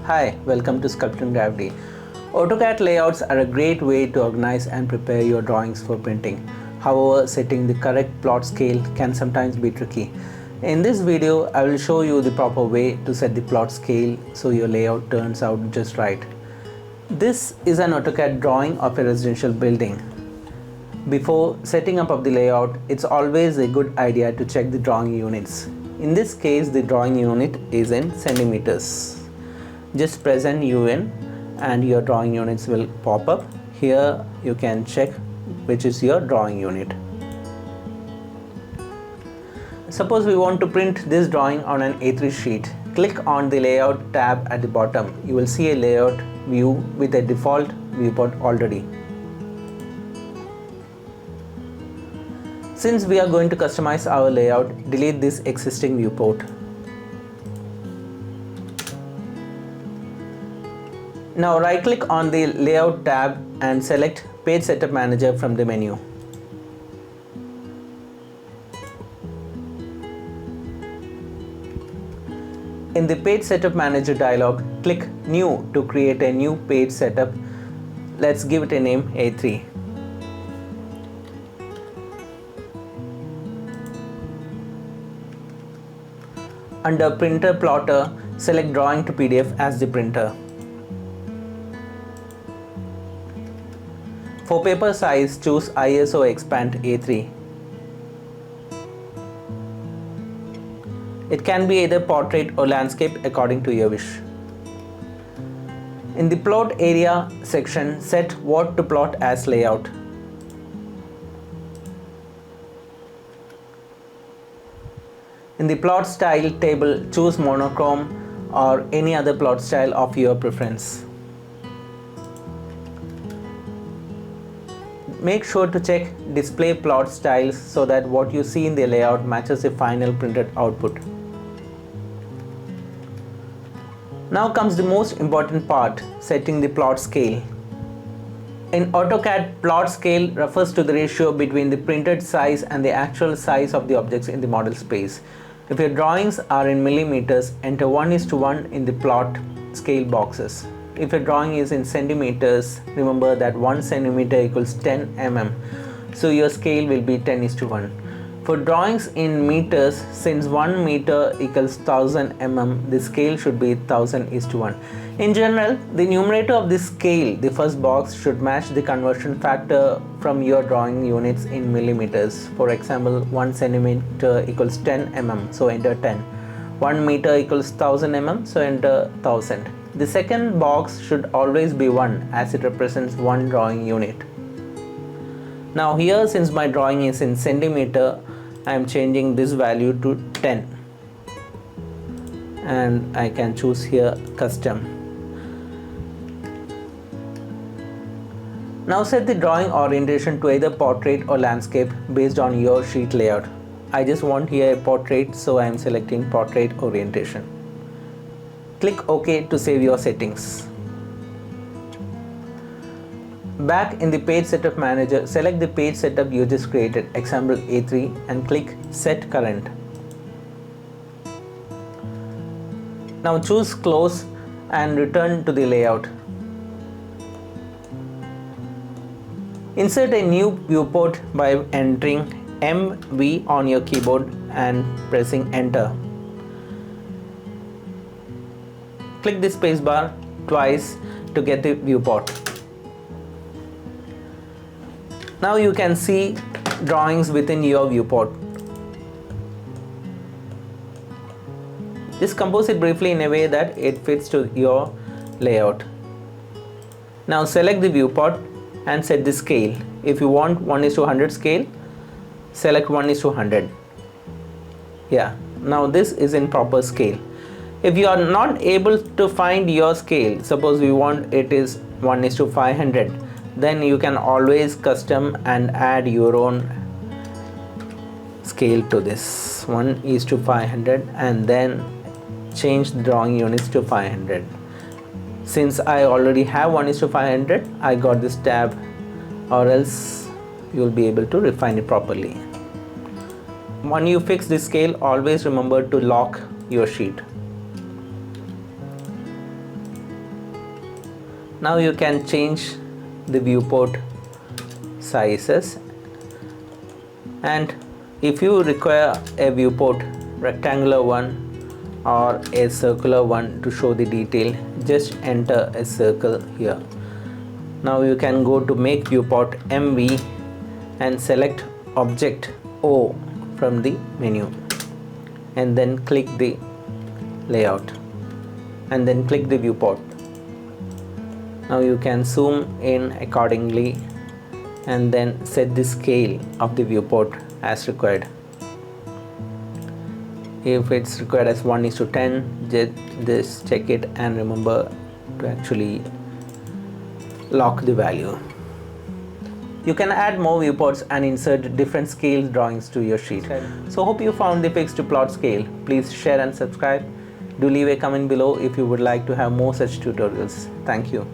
Hi, welcome to Sculpting Gravity. AutoCAD layouts are a great way to organize and prepare your drawings for printing. However, setting the correct plot scale can sometimes be tricky. In this video, I will show you the proper way to set the plot scale so your layout turns out just right. This is an AutoCAD drawing of a residential building. Before setting up of the layout, it's always a good idea to check the drawing units. In this case, the drawing unit is in centimeters. Just press an UN and your drawing units will pop up. Here you can check which is your drawing unit. Suppose we want to print this drawing on an A3 sheet. Click on the layout tab at the bottom. You will see a layout view with a default viewport already. Since we are going to customize our layout, delete this existing viewport. Now right click on the layout tab and select Page Setup Manager from the menu. In the Page Setup Manager dialog, click New to create a new page setup. Let's give it a name A3. Under Printer Plotter, select Drawing to PDF as the printer. For paper size, choose ISO Expand A3. It can be either portrait or landscape according to your wish. In the Plot Area section, set what to plot as layout. In the Plot Style table, choose monochrome or any other plot style of your preference. Make sure to check Display Plot Styles so that what you see in the layout matches the final printed output. Now comes the most important part, setting the plot scale. In AutoCAD, plot scale refers to the ratio between the printed size and the actual size of the objects in the model space. If your drawings are in millimeters, enter 1:1 in the plot scale boxes. If your drawing is in centimeters, remember that 1 centimeter equals 10 mm, so your scale will be 10:1. For drawings in meters, since 1 meter equals 1000 mm, the scale should be 1000:1. In general, the numerator of this scale, the first box, should match the conversion factor from your drawing units in millimeters. For example, 1 centimeter equals 10 mm, so enter 10. 1 meter equals 1000 mm, so enter 1000. The second box should always be 1 as it represents one drawing unit. Now here, since my drawing is in centimeter, I am changing this value to 10 and I can choose here custom. Now set the drawing orientation to either portrait or landscape based on your sheet layout. I just want here a portrait, so I am selecting portrait orientation. Click OK to save your settings. Back in the Page Setup Manager, select the page setup you just created, example A3, and click Set Current. Now choose Close and return to the layout. Insert a new viewport by entering MV on your keyboard and pressing Enter. Click the spacebar twice to get the viewport. Now you can see drawings within your viewport. Just compose it briefly in a way that it fits to your layout. Now select the viewport and set the scale. If you want 1:100 scale, select 1:100. Yeah, now this is in proper scale. If you are not able to find your scale, suppose we want it is 1:500, then you can always custom and add your own scale to this 1:500 and then change the drawing units to 500. Since I already have 1:500, I got this tab, or else you will be able to refine it properly. When you fix the scale, always remember to lock your sheet. Now you can change the viewport sizes, and if you require a viewport rectangular one or a circular one to show the detail, just enter a circle here. Now you can go to make viewport MV and select object O from the menu, and then click the layout and then click the viewport. Now you can zoom in accordingly and then set the scale of the viewport as required. If it's required as 1:10, just check it and remember to actually lock the value. You can add more viewports and insert different scale drawings to your sheet. So hope you found the fix to plot scale. Please share and subscribe. Do leave a comment below if you would like to have more such tutorials. Thank you.